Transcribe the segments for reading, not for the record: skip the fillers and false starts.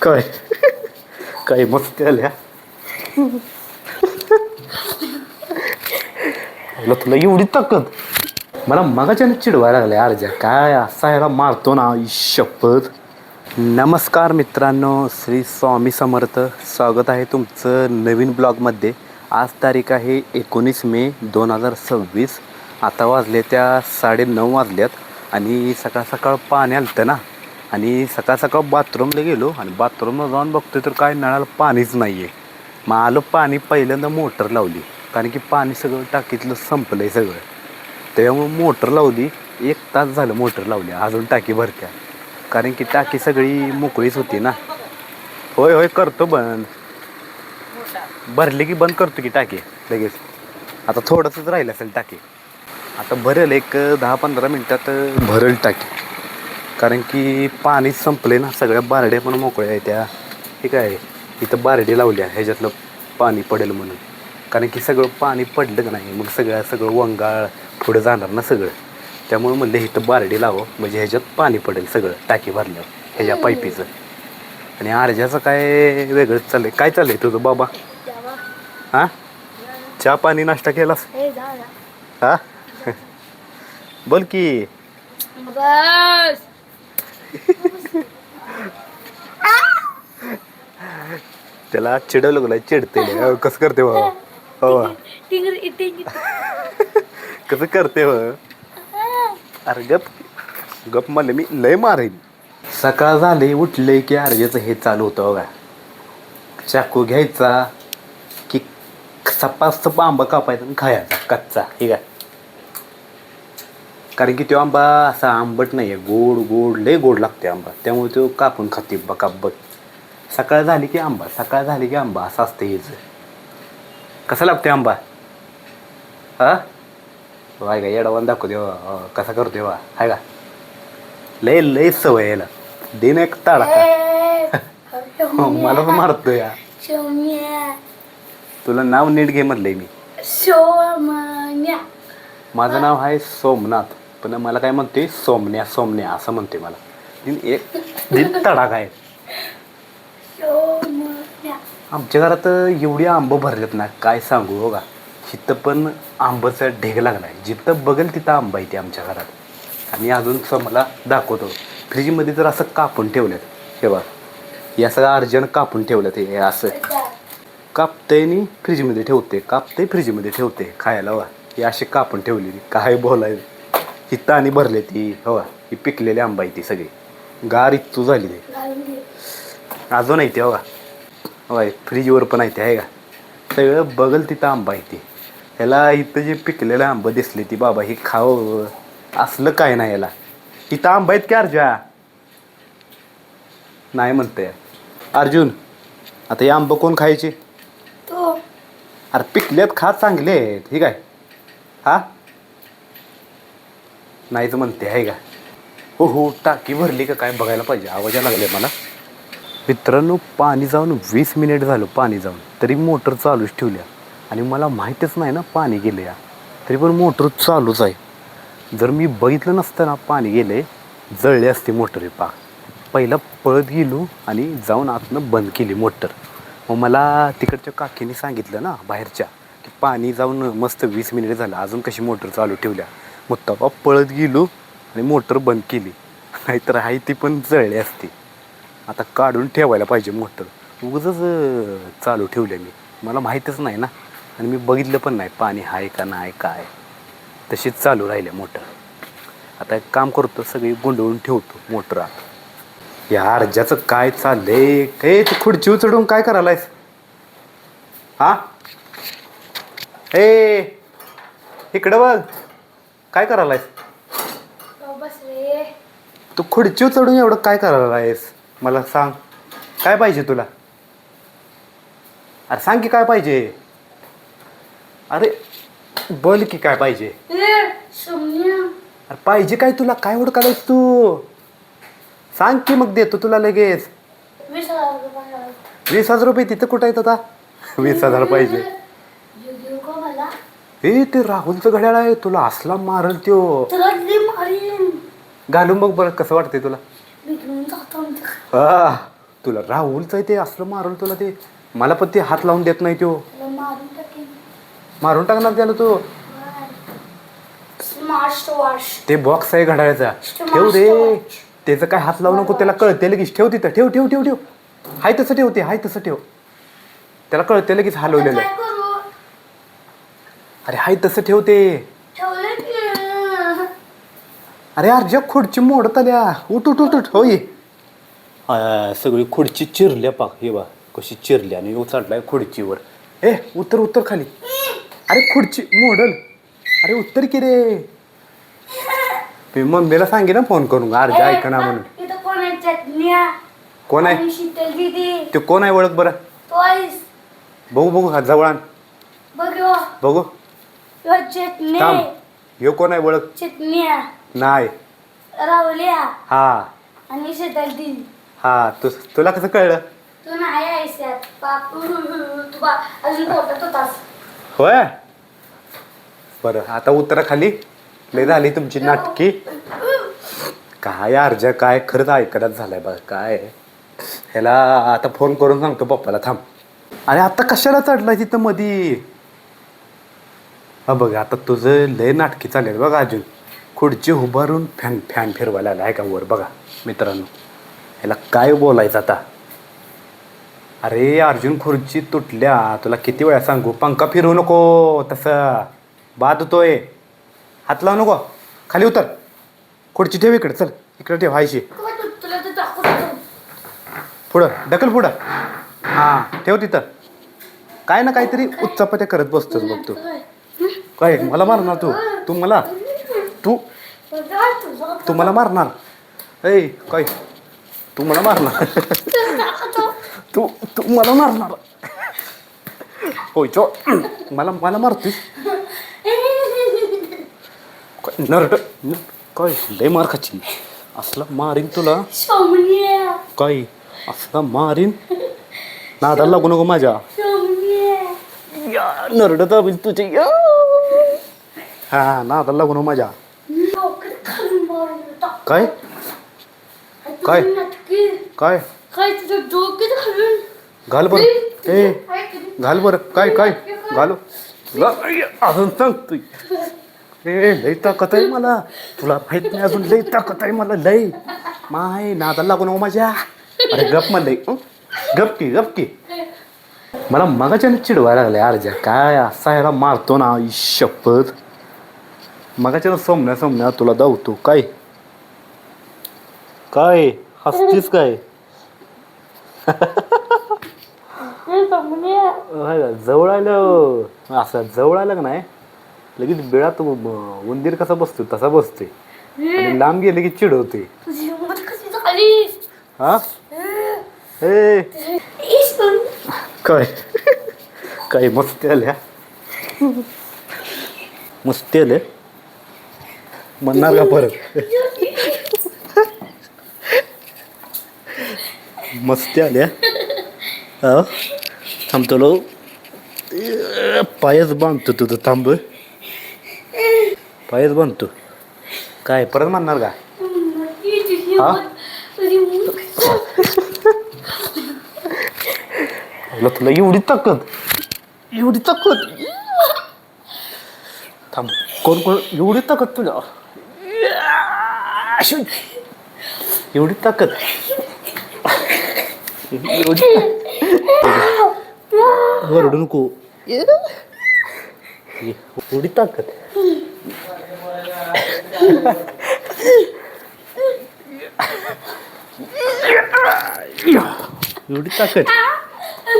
काय काय मस्त आल्या तुला एवढी ताकद. मला मगाच्याने चिडवायला लागले अर्जा काय असा ह्याला मारतो ना शपथ. नमस्कार मित्रांनो, श्री स्वामी समर्थ. स्वागत आहे तुमचं नवीन ब्लॉगमध्ये. आज तारीख आहे 19 मे 2026. आता वाजले त्या 9:30 वाजल्यात आणि सकाळ सकाळ पाणी आलं ना आणि सकाळ सकाळ बाथरूमला गेलो आणि बाथरूमला जाऊन बघतोय तर काय नळाला पाणीच नाही आहे. मग आलो पाणी पहिल्यांदा मोटर लावली कारण की पाणी सगळं टाकीतलं संपलं आहे सगळं. त्यामुळे मोटर लावली. 1 तास झालं मोटर लावली, अजून टाकी भरत्या कारण की टाकी सगळी मोकळीच होती ना. होय होय करतो बंद, भरली की बंद करतो की टाकी लगेच. आता थोडंसंच राहिलं असेल टाकी, आता भरेल एक 10-15 मिनटात भरेल टाकी कारण की पाणी संपले ना. सगळ्या बारड्या पण मोकळ्या आहे त्या. ठीक आहे, इथं बारडी लावल्या ह्याच्यातलं पाणी पडेल म्हणून, कारण की सगळं पाणी पडलं का नाही मग सगळं वंगाळ पुढं जाणार ना सगळं. त्यामुळे म्हणलं इथं बारडी लावं म्हणजे ह्याच्यात पाणी पडेल सगळं टाकी भरल्यावर ह्याच्या पाईपीचं. आणि अर्जाचं काय वेगळंच चाललंय. काय चाललंय तुझं बाबा? हां, चहा पाणी नाश्ता केलास? हां बोल की. बस त्याला चिडवलं गेलं, चिडते कसं करते बाबा. हो कसं करते हो. अरे गप गप म्हणले मी लय मारेन. सकाळ झाली उठले की अर्जाचं हे चालू होतं बघा. चाकू घ्यायचा की सपासप आंबा कापायचा आणि खायचा कच्चा. ठीक आहे, कारण की तो आंबा असा आंबट नाही आहे, गोड गोड लय गोड लागते आंबा. त्यामुळे तो कापून खाते बकाबक. सकाळ झाली की आंबा, सकाळ झाली की आंबा असं असतं हेच. कसा लागते आंबा? हा वाय का येडावान दाखव देवा कसा करतो देवा हाय का. लय लय सवय यायला दिन एक ताडा मला पण मारतो या. तुला नाव नीट घे म्हणलंय मी. माझं नाव आहे सोमनाथ, पण मला काय म्हणते सोमन्या सोमन्या असं म्हणते मला. दिन तडाखा आहे. आमच्या घरात एवढी आंबं भरलेत ना काय सांगू बघा. तिथं पण आंबाचा ढेग लागला आहे, जिथं बघेल तिथं आंबा येते आमच्या घरात. आणि अजून मला दाखवतो फ्रीजमध्ये जर असं कापून ठेवल्यात हे बघा. हे असं अर्जंट कापून ठेवलं हे असं कापतंय आणि फ्रीजमध्ये ठेवते, कापतंय फ्रीजमध्ये ठेवते खायला. वा ही अशी कापून ठेवलेली काय बोलायचं. हिथं आणि भरले ती हो. ही पिकलेली आंबा आहे ती सगळी गार इच्छू झाली ते अजून आहे ते बघा. होय फ्रीजवर पण आहे ते आहे का. सगळं बघल तिथं आंबा आहे ती. ह्याला इथं जे पिकलेलं आंबं दिसले ती बाबा ही खावं असलं काय नाही याला. इथं आंबा आहेत की अर्जा नाही म्हणते अर्जुन. आता हे आंबं कोण खायचे? अरे पिकल्यात खा, चांगले आहेत. ठीक आहे हा नाहीच म्हणते आहे का. हो हो टाकी भरली का काय बघायला पाहिजे. आवाज यायला लागले मला. मित्रांनो पाणी जाऊन 20 मिनिट झालं पाणी जाऊन, तरी मोटर चालूच ठेवल्या आणि मला माहीतच नाही ना पाणी गेलं या. तरी पण मोटर चालूच आहे. जर मी बघितलं नसतं ना पाणी गेले जळले असते मोटर. पहिला पळत गेलो आणि जाऊन आतनं बंद केली मोटर. मग मला तिकडच्या काकीने सांगितलं ना बाहेरच्या की पाणी जाऊन मस्त 20 मिनिट झालं अजून कशी मोटर चालू ठेवल्या. मग तेव्हा पळत गेलो आणि मोटर बंद केली, नाहीतर आहे ती पण जळली असती. आता काढून ठेवायला पाहिजे मोटर. उगाचच चालू ठेवले मी, मला माहीतच नाही ना आणि मी बघितलं पण नाही पाणी आहे का नाही काय. तशीच चालू राहिले मोटर. आता एक काम करतो सगळी गोंधळून ठेवतो मोटर. आता या अर्जाचं काय चाललंय काय. तू खुर्ची उचलून काय करायलायस? हा हे इकडं बघ काय करायलायस. तू खुर्ची उचलून एवढं काय करायलायस मला सांग. काय पाहिजे तुला? अरे सांग की काय पाहिजे. अरे बोल की काय पाहिजे. अरे पाहिजे काय तुला? काय ओळखायलायस तू? सांग की मग देतो तुला लगेच. 20,000 रुपये तिथं कुठं आहेत आता? 20,000 पाहिजे. हे ते राहुलचं घड्याळ आहे, तुला असला मारल त्यो. घालून बघ बरं कसं वाटतंय तुला. हा तुला राहुलचं ते असलं मारून तुला ते मला पण ते हात लावून देत नाही तो तुला मारून टाकेन. मारून टाकणार त्याला तो स्मार्ट वॉच. ते बॉक्स आहे घड्याळाचा ठेव रे त्याचं काय हात लावू नको त्याला कळते लगेच ठेव तिथं ठेव ठेव ठेव ठेव हाय तसं ठेव ते हाय तसं ठेव त्याला कळते लगेच हलवलेलं काय करू? अरे हाय तसं ठेव ते ठेवलं की. अरे अर्जा खुर्ची मोडत आल्या उठ उठ उठ उठ होय सगळी खुर्ची चिरल्या पाक हे बा कशी चिरली आणि चढलाय खुर्चीवर ए उतर उतर खाली अरे खुर्ची मोडल अरे उत्तर की रे मी मम्मीला सांगे ना फोन करून अर्जा ऐका ना म्हणून इथं कोण आहे? चटण्या. कोण आहे आणि शीतल दीदी. ते कोण आहे ओळख बरं तो आहेस. बघू बघू हा जवळ आण बघ ह्यो. बघू चटणी. थांब ह्यो कोण आहे ओळख चटण्या. नाही रावल्या हा आणि शीतल दीदी. हा तुला कसं कळलं तू नाही आहेस यात. बापू तू अजून पोटात होतास. होय बरं आता उतरा खाली लय झाली तुमची नाटकी काय अर्जा काय खरंच ऐकण्यात झालंय बघ काय ह्याला आता फोन करून सांगतो पप्पाला थांब अरे आता कशाला चढलाय तिथं मधी हा बघ आता तुझं लय नाटकी चालेल बघा अजून खुर्ची उभारून फॅन फॅन फिरवायला आला आहे का वर बघा मित्रांनो ह्याला काय बोलायचं आता अरे अर्जुन खुर्ची तुटल्या तुला किती वेळा सांगू पंखा फिरवू नको तसं बाद होतोय हात लावू नको खाली उतर खुर्ची ठेव इकडे चल इकडे ठेव हायशी तुला तर दाखवतो. पुढं ढकल पुढं हां ठेव तिथं काय ना काहीतरी उत्चापत्या करत बसतोस बघ तू काय मला मारणार तू मला तू मला मारणार ऐ काय तू मला मारणार तू मला मारणार होय चो मला मारतोस नरड काय लय मार खाची असला मारीन तुला सोमनिया. काय असला मारीन नादाला लागू नको माझ्या सोमनिया. या नरड दाबील तुझे या हा नादाला लागू नको माझ्या डोक्यात खालून मारून टाक. काय काय? नटकी. काय काय तुझं डोक्यात खालून. घाल बरं ए घाल बरं काय काय घालू अजून सांग तू ए लई ताकद आहे मला तुला माहित नाही अजून लई ताकद आहे मला लई माय नादाला लागू नको माझ्या अरे गप म्हणलंय गप की मला मगाच्यानं चिडवायला लागलंय अर्जा काय असा ह्याला मारतो ना आई शपथ मगाच्यानं सोमण्या तुला धावतो काय काय हसतीस काय जवळ आलं असं जवळ आलं का नाही लगेच बिळात उंदीर कसा बसतो तसा बसतोय आणि लांब गेले की चिडवते तुझी हिंमत कशी झाली? हा ए काय काय मस्ती आल्या मस्ती आले म्हणणार का परत मस्ती आल्या हा थांबतो पायच बांधतो तुझं थांब पायच बांधतो काय परत म्हणणार का हा तुला एवढी ताकद थांब कोण एवढी ताकद तुला एवढी ताकद वरडू नको एवढी ताकद एवढी ताकद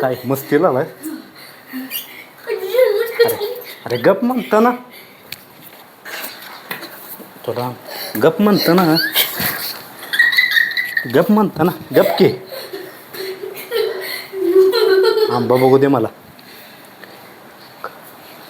काय मस्ती लावाय अरे गप म्हणतो ना थोडा गप म्हणतो ना गप की आंबा बघू दे मला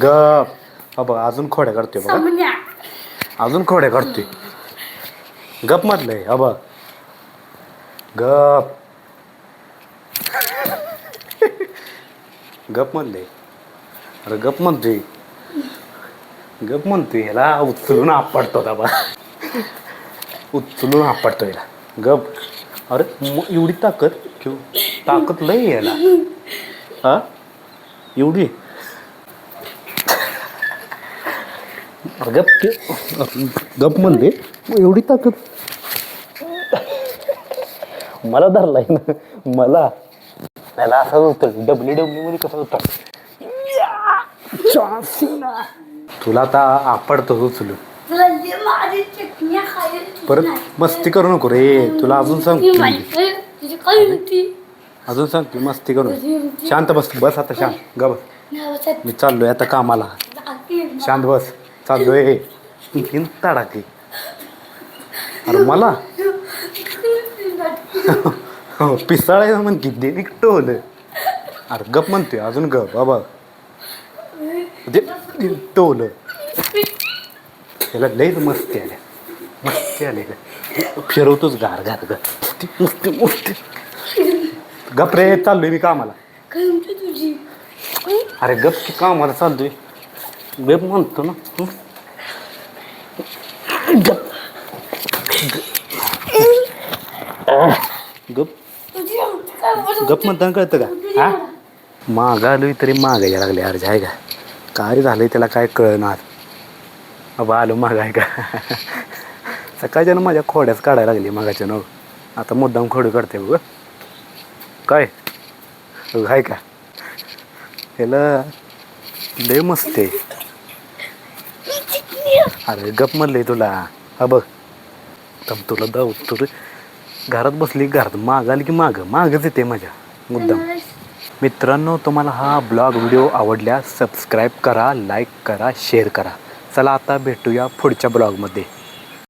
गप हा बघ अजून खोड्या काढतोय बघा अजून खोड्या काढतोय गप म्हटलंय हा बघ गप गप म्हणलंय अरे गप म्हणतोय ह्याला उचलून आपडतो दाबा उचलून आपडतो ह्याला गप अरे एवढी ताकद ताकद लय यायला हा एवढी गप गप म्हणते एवढी ताकद मला धरलाय ना मला त्याला असाच होतं WWE मध्ये कसं होतं तुला आता आपडतो उचलू तुला लय माझी चटणी खायला परत मस्ती करू नको रे तुला अजून सांग तुझी काय होती अजून सांगते मस्ती करू शांत बस बस आता शांत ग बस मी चाललोय आता कामाला शांत बस चाललोय तीन तडाखे अरे मला पिसाळायचं म्हण की दे टोल अरे गप म्हणतोय अजून गप बाबा टोल त्याला लयच मस्ती आले का फिरवतोच गार गार ग मस्ती मस्ती गप रे चाललोय मी कामाला काय म्हणते तुझी अरे गप की कामाला चाललोय गप म्हणतो ना गप गप तुझी काय बोलत गप म्हणताना कळतं का हा मागं आलोय तरी मागं यायला लागले अर्ज आहे का काय झालंय त्याला काय कळणार बाबा आलो माग आहे का सकाळच्यानं माझ्या खोड्याच काढायला लागली मागाच्या न आता मुद्दाम खोडी काढते बघ काय आहे का त्याला लय मस्त आहे अरे गप म्हणलंय तुला हा बघ तर तुला दाव तू घरात बसली घरात माग आली की मागच येते माझ्या मुद्दाम मित्रांनो तुम्हाला हा ब्लॉग व्हिडिओ आवडल्यास सबस्क्राईब करा लाईक करा शेअर करा चला आता भेटूया पुढच्या ब्लॉगमध्ये